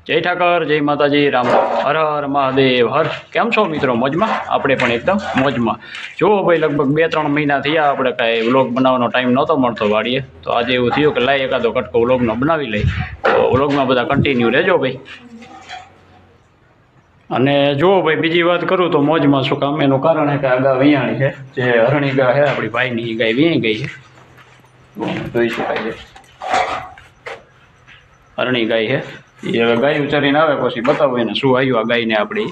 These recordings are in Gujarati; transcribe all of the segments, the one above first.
જય ઠાકર, જય માતાજી, રામ રામ, હર હર મહાદેવ હર. કેમ છો મિત્રો? મોજમાં? આપણે પણ એકદમ મોજમાં. જુઓ ભાઈ, લગભગ 2-3 મહિના થયા આપણે કાંઈ વ્લોગ બનાવવાનો ટાઈમ નહોતો મળતો વાડીએ, તો આજે એવું થયું કે લાઈ એકાદો કટકો વ્લોગનો બનાવી લઈ. તો વ્લોગમાં બધા કન્ટિન્યુ રહેજો ભાઈ. અને જુઓ ભાઈ, બીજી વાત કરું તો મોજમાં શું કામ, એનું કારણ કે આ ગા વિયાણી છે, જે હરણી ગા છે આપણી ભાઈની, એ ગાય વિયાઈ ગઈ છે, જોઈ શકાય છે. હરણી ગાય છે એ. હવે ગાયું ચરીને આવે પછી બતાવું એને શું આવ્યું આ ગાયને આપણી.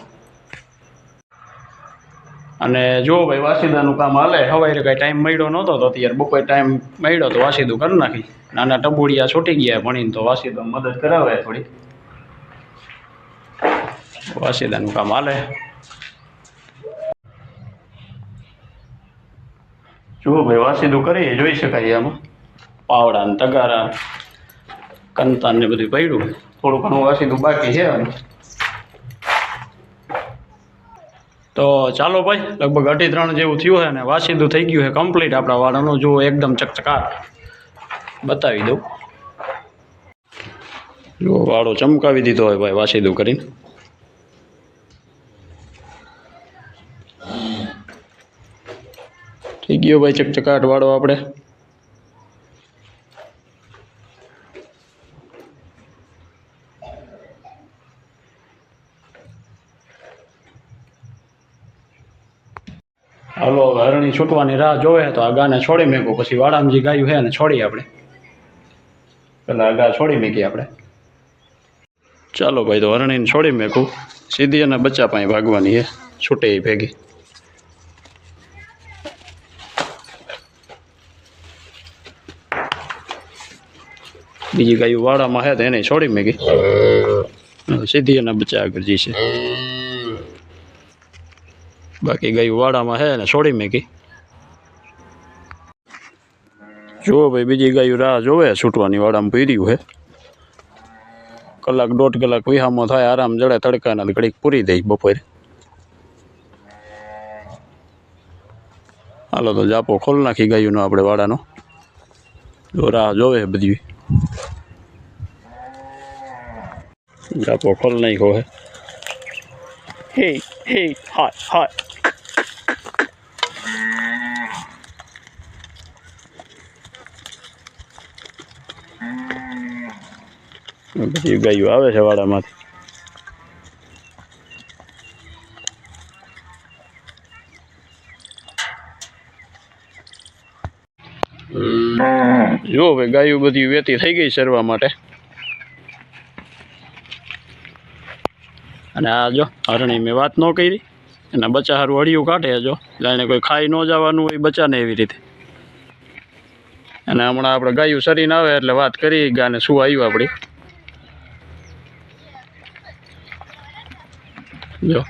અને જો ભાઈ, વાસીદાનું કામ હાલે. સવારે કાંઈ ટાઈમ મળ્યો નહોતો, તો અત્યારે બપોરે ટાઈમ મળ્યો તો વાસીદું કરી નાખી. નાના ટબુડિયા છૂટી ગયા ભણીને, તો વાસીદો મદદ કરાવે થોડી. વાસીદાનું કામ હાલે. જુઓ ભાઈ, વાસીદું કરી જોઈ શકાય આમાં. પાવડા ને તગારા કંતાન ને બધું પડ્યું. થોડું ઘણું વાસીદું બાકી છે. તો ચાલો ભાઈ, લગભગ 2:30 જેવું થયું છે અને વાસીદું થઈ ગયું છે કમ્પ્લીટ આપણા વાળાનું. જુઓ એકદમ ચકચકાટ બતાવી દઉં. જુઓ વાળો ચમકાવી દીધો હોય ભાઈ વાસીદું કરીને. થઈ ગયો ભાઈ ચકચકાટ વાળો આપણે. હાલો, હવે હરણી છૂટવાની રાહ જોવે તો આ ગાને છોડી મેકું, પછી વાડામાં જે ગાયું છે એને છોડી આપણે. પેલા આ ગા છોડી મેકી આપણે. ચાલો ભાઈ, તો હરણીને છોડી મેકું. સીધી અને બચ્ચા પાસે ભાગવાની છે, છૂટે એ ભેગી. બીજી ગાયું વાડામાં છે તો એને છોડી મેકી. સીધી અને બચ્ચા આગળ જઈ છે. બાકી ગાયું વાડામાં છે ને છોડી મેકી. જુઓ ભાઈ, બીજી ગાયું રાહ જોવે છૂટવાની, વાડામાં પીર્યું છે. 1-1.5 કલાક વિહામો થાય, આરામ જડે તડકાના ઘડીક પૂરી દઈ બપોરે. હાલો તો જાપો ખોલ નાખી ગાયુંનો આપણે વાડાનો. જો રાહ જોવે બધી. જાપો ખોલ નાખ્યો હે. હે હે હાય હાય. બધી ગાયું આવે છે વાડામાંથી. જુઓ ભાઈ, ગાયું બધી વેતી થઈ ગઈ ચરવા માટે. અને આ જો હરણી મેં વાત ન કરી, એના બચ્ચા સારું હળિયું કાઢે. જો જાણે કોઈ ખાઈ ન જવાનું હોય બચ્ચાને એવી રીતે. અને હમણાં આપણે ગાયું સરીને આવે એટલે વાત કરી ગાને શું આવ્યું આપણી. જો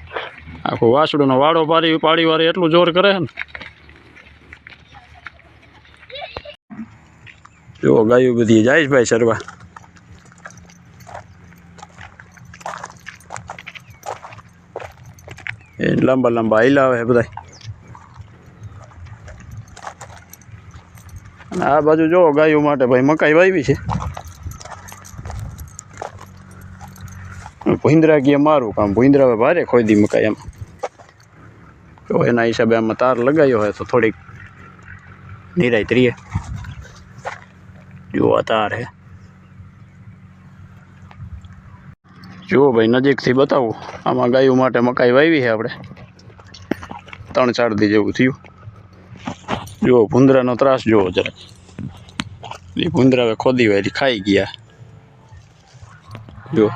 આખું વાસડુંનો વાડો પાડી વાળી એટલું જોર કરે છે ને. જો ગાયું બધી જાય છે ભાઈ સરવા. એ લાંબા લાંબા હિલાવે બધા. અને આ બાજુ જો ગાયો માટે ભાઈ મકાઈ વાવી છે. ભૂંદરા ગયા મારું કામ. ભૂંદરા ભારે ખોદી મકાઈ એમ. તો એના હિસાબે આમાં તાર લગાવ્યો હોય તો થોડીક નિરાયત રહીએ. જુઓ તાર હે. જુઓ ભાઈ, નજીકથી બતાવું. આમાં ગાયું માટે મકાઈ વાવી છે આપણે. 3-4 દી જેવું થયું. જુઓ ભૂંદરાનો ત્રાસ જુઓ જરા. એ ભૂંદરા હવે ખોદી વાળી ખાઈ ગયા. જુઓ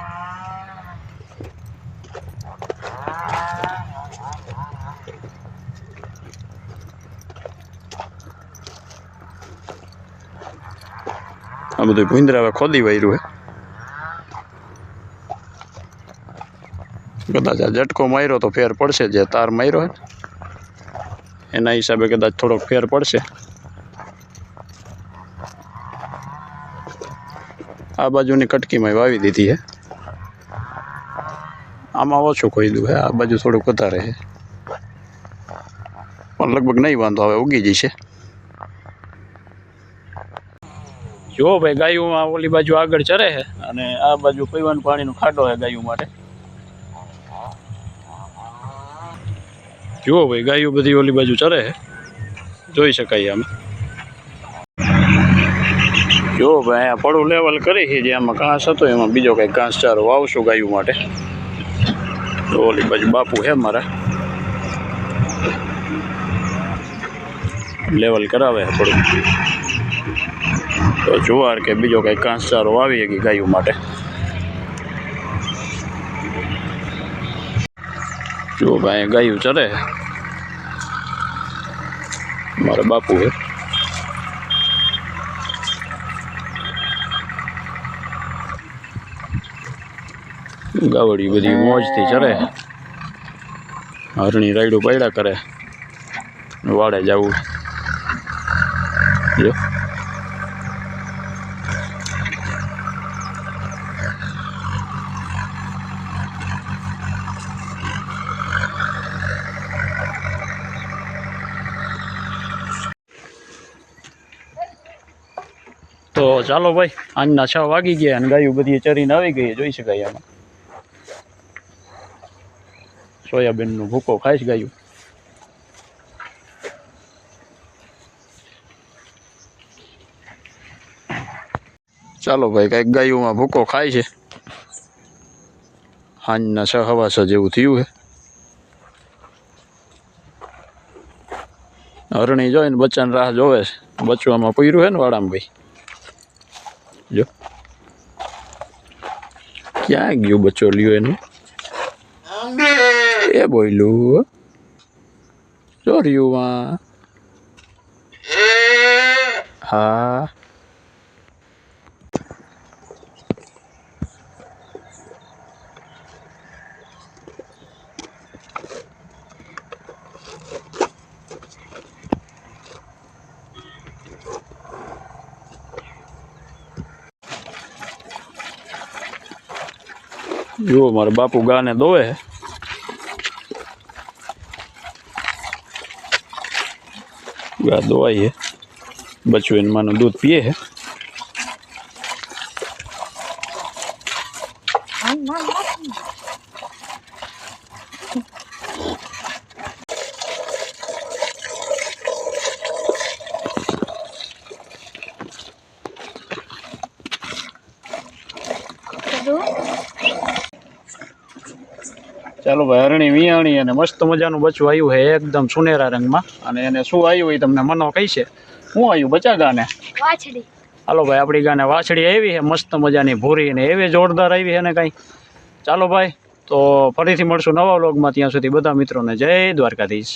આ બધું ભૂંદરા હવે ખોદી વાળ્યું હે. કદાચ આ ઝટકો માર્યો તો ફેર પડશે. જે તાર માર્યો હે એના હિસાબે કદાચ થોડોક ફેર પડશે. આ બાજુની કટકીમાં વાવી દીધી છે. આમાં ઓછું ખોદ્યું છે, આ બાજુ થોડુંક વધારે છે. પણ લગભગ નહીં વાંધો આવે, ઉગી જશે. જો ભાઈ ગાયું આ ઓલી બાજુ આગળ ચરે છે અને આ બાજુ પીવાનું પાણીનો ખાડો છે ગાયું માટે. જુઓ ભાઈ ગાયું બધી ઓલી બાજુ ચરે છે, જોઈ શકાય આમ. જો ભાઈ અહીંયા પડું લેવલ કરી છે, જે આમાં ઘાસ હતો એમાં બીજો કંઈક ઘાસચારો વાવશું ગાયું માટે. તો ઓલી બાજુ બાપુ છે મારા, લેવલ કરાવે છે પડું. તો જુવાર કે બીજો કંઈક ઘાસચારો વાવી ગઈ ગાયું માટે. જો ભાઈ ગાયું ચરે મારા બાપુ છે. ગાવડી બધી મોજથી ચરે, હરણી રાયડું પાડ્યા કરે, વાડે જવું. જો તો ચાલો ભાઈ, આજના 6 વાગી ગયા અને ગાયું બધી ચરીને આવી ગઈ, જોઈ શકાય આમાં. સોયાબીનનો ભૂકો ખાઈશ ગાયું. ચાલો ભાઈ, કંઈક ગાયુંમાં ભૂકો ખાય છે. સાંજના 6 સવા 6 જેવું થયું છે. હરણી જોઈને બચ્ચાની રાહ જોવે છે. બચવામાં પૂર્યું છે ને વાડામાં ભાઈ. જો ક્યાં ગયું બચ્ચો લ્યો એનું, એ બોયલું ચોર્યું. હા જુઓ મારા બાપુ ગાને દોવે. ગા દોવાઈ છે, બચ્ચું એને માનું દૂધ પીએ છે. ચાલો ભાઈ, હરણી વિયાણી અને મસ્ત મજાનું બચ્ચું આવ્યું છે એકદમ સુનેરા રંગમાં. અને એને શું આવ્યું એ તમને મનો કહીશે. શું આવ્યું બચ્ચા ગાને? વાછડી. હાલો ભાઈ, આપણી ગાને વાછડી આવી છે મસ્ત મજાની ભૂરી, ને એવી જોરદાર આવી છે ને કાંઈ. ચાલો ભાઈ, તો ફરીથી મળશું નવા વ્લોગમાં. ત્યાં સુધી બધા મિત્રોને જય દ્વારકાધીશ.